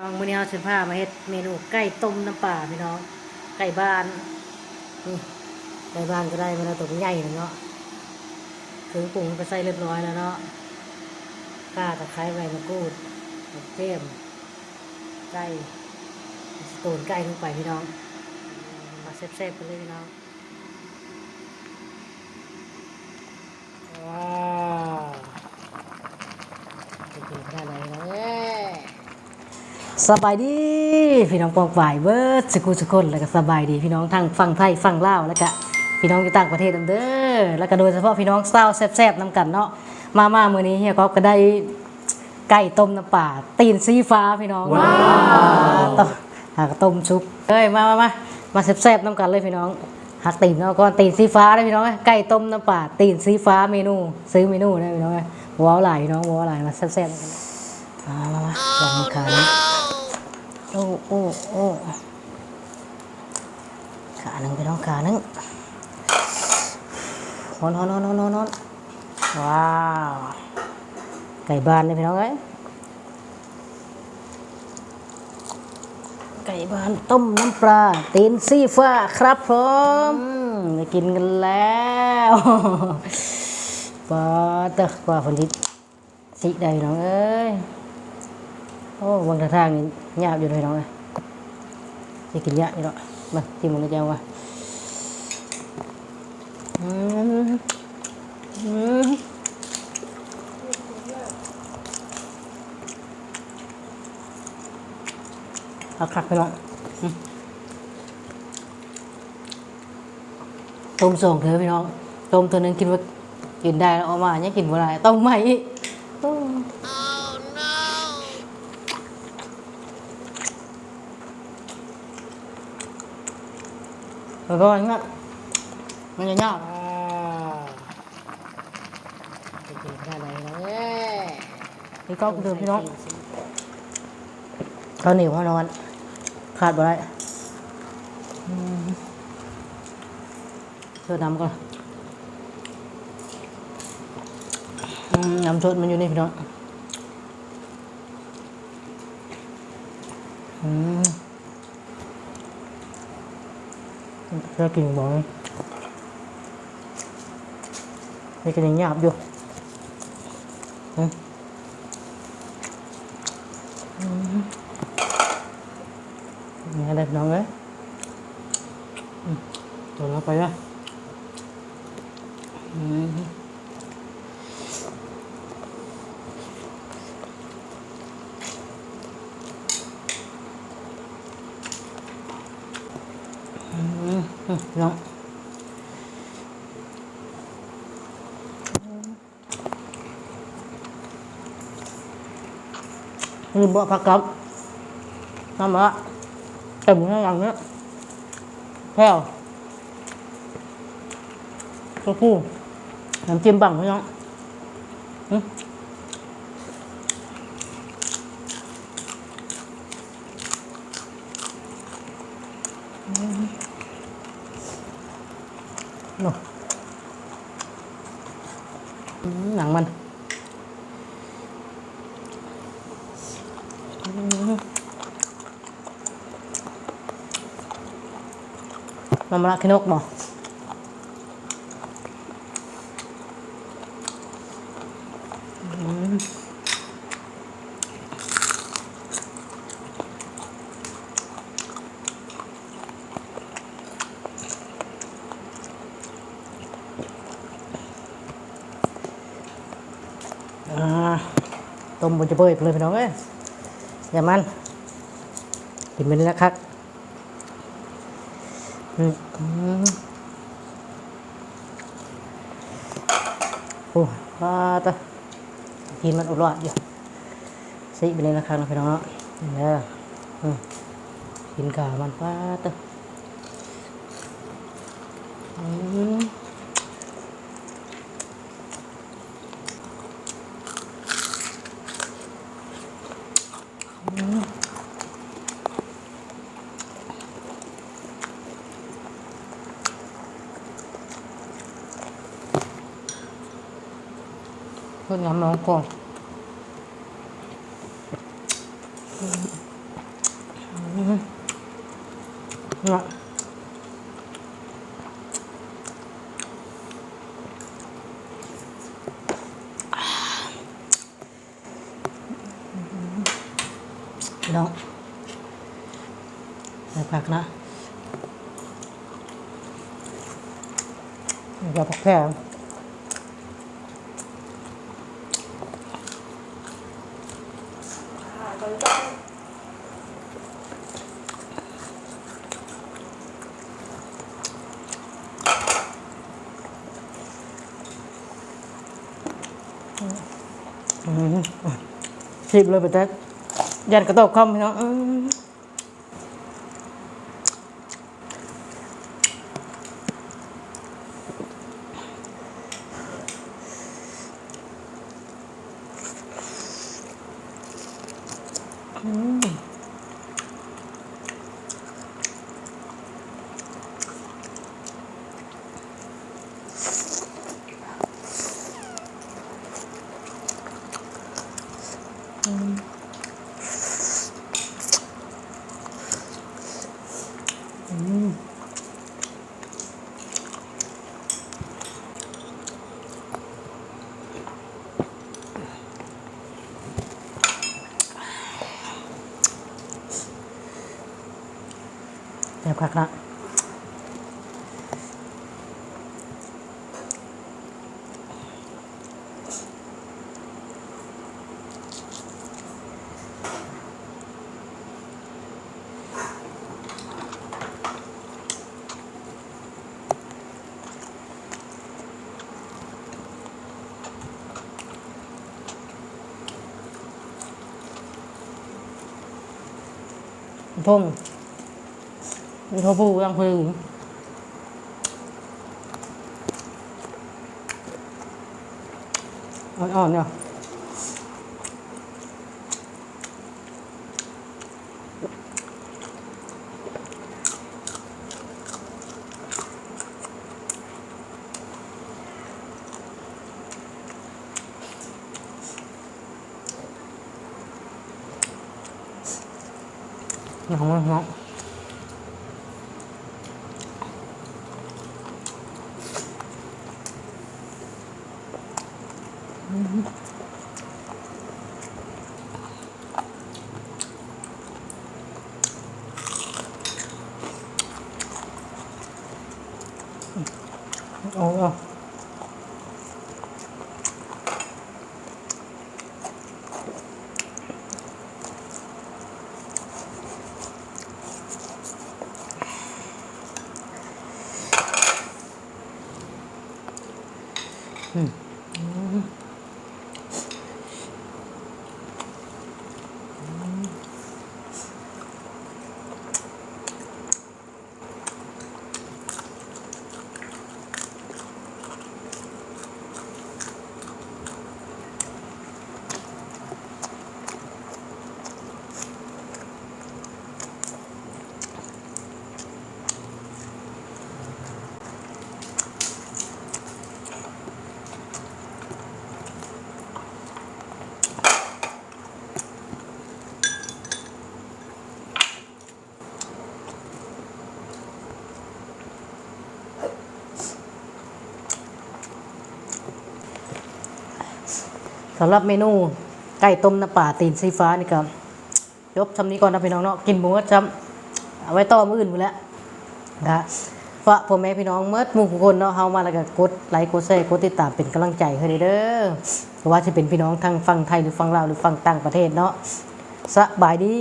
มื้อนี้เราสิพามาเฮ็ดเมนูไก่ต้มน้ำปลาพี่น้องไก่บ้านนี่ไก่บ้านก็ได้มาแล้วตัวใหญ่เนาะเครื่องปรุงไปใส่เรียบร้อยแล้วเนาะข่าตะไคร้ใบมะกรูดเทียมไก่โตนไก่ลงไปพี่น้องมาแซ่บๆกันเลยพี่น้องว้าวจะกินขนาดไหนเนาะสบายดีพี่น้องปองฝ่ายเบิร์ดสกุลสกุลแล้วก็สบายดีพี่น้องทางฝั่งไทยฝั่งลาวแล้วก็พี่น้องอยู่ต่างประเทศเด้อแล้วก็โดยเฉพาะพี่น้องเศร้าแซ่บๆน้ำกันเนาะมามื้อนี้เฮียก็ได้ไก่ต้มน้ำปลาตีนสีฟ้าพี่น้องว้าวหักต้มซุปเอ้ยมาแซ่บๆน้ำกันเลยพี่น้องหักตีนเนาะก่อนตีนสีฟ้าได้พี่น้องไก่ต้มน้ำปลาตีนสีฟ้าเมนูซื้อเมนูได้พี่น้องว้าวหลายพี่น้องว้าวหลายมาแซ่บๆกันมาลองกันโอ้ขาหนึ่งพี่น้องขาหนึ่งนอนว้าวไก่บ้านเลยพี่น้องเอ้ยไก่บ้านต้มน้ำปลาตีนสีฟ้าครับผมได้กินกันแล้วปลาตะปลาฝนทิศสีใดน้องเอ้ยโอ้วางทางนี่หยาบอยู่เลยน้องเอ้ยจะกินหยาบอยู่เนาะมาจิ้มมันจะเอาวะเอาคลักไปลองต้มส่งเธอพี่น้องต้มตัวนึงกินว่ากินได้แล้วเอามาเนี่ยกินว่าอะไรต้มใหม่อีกแล้วก็อย่างเงี้ยมันจะยากจะกินได้ไหนเลยนี่ก็เดิมพี่น้องข้าวเหนียวข้าวนอนขาดบ่ได้เชื่อน้ำก่อนน้ำสดมันอยู่นี่พี่น้องจะกินบ่อยนี่ก็ยังหยาบอยู่นี่อะไรพี่น้องเอ้ยตัวเราไปละน้องนี่บ่ผักกับน้ำมะเต็มข้างหลังเนี้ยแพ้วตัวผู้น้ำจิ้มบังพี่น้องหนังมันมันละขี้นกบ่ต้มบนจะเปื่อยเลยพี่น้องเอ้ยอย่ามันกินไปนี่แล้วครับโอ้ปลาตะกินมันอุดรอดอยู่สิไปเลยนะครับพี่น้องเนาะเนี่ยกินกามันปลาตะเพื่อนน้ำน้องก่อน เนาะพี่น้องใส่ผักนะใส่ผักแพร่ชิบเลยไปแต่ยันกระโตกคอมพี่น้องใส่ผักนะพงโทรพูยังพูดอ่อนๆเนี่ยของมันเนาะโอ้สำหรับเมนูไก่ต้มน้ำปลาตีนสีฟ้านี่ก็ยกทำนี้ก่อนนะพี่น้องเนาะกินหมูก็จำเอาไว้ต่อมื้ออื่นหมดแล้วนะฝากพ่อแม่พี่น้องเมื่อหมู่ทุกคนเนาะเฮามาแล้วก็กดไลค์กดแชร์กดติดตามเป็นกำลังใจให้เด้อเพราะว่าจะเป็นพี่น้องทางฝั่งไทยหรือฝั่งลาวหรือฝั่งต่างประเทศเนาะสบายดี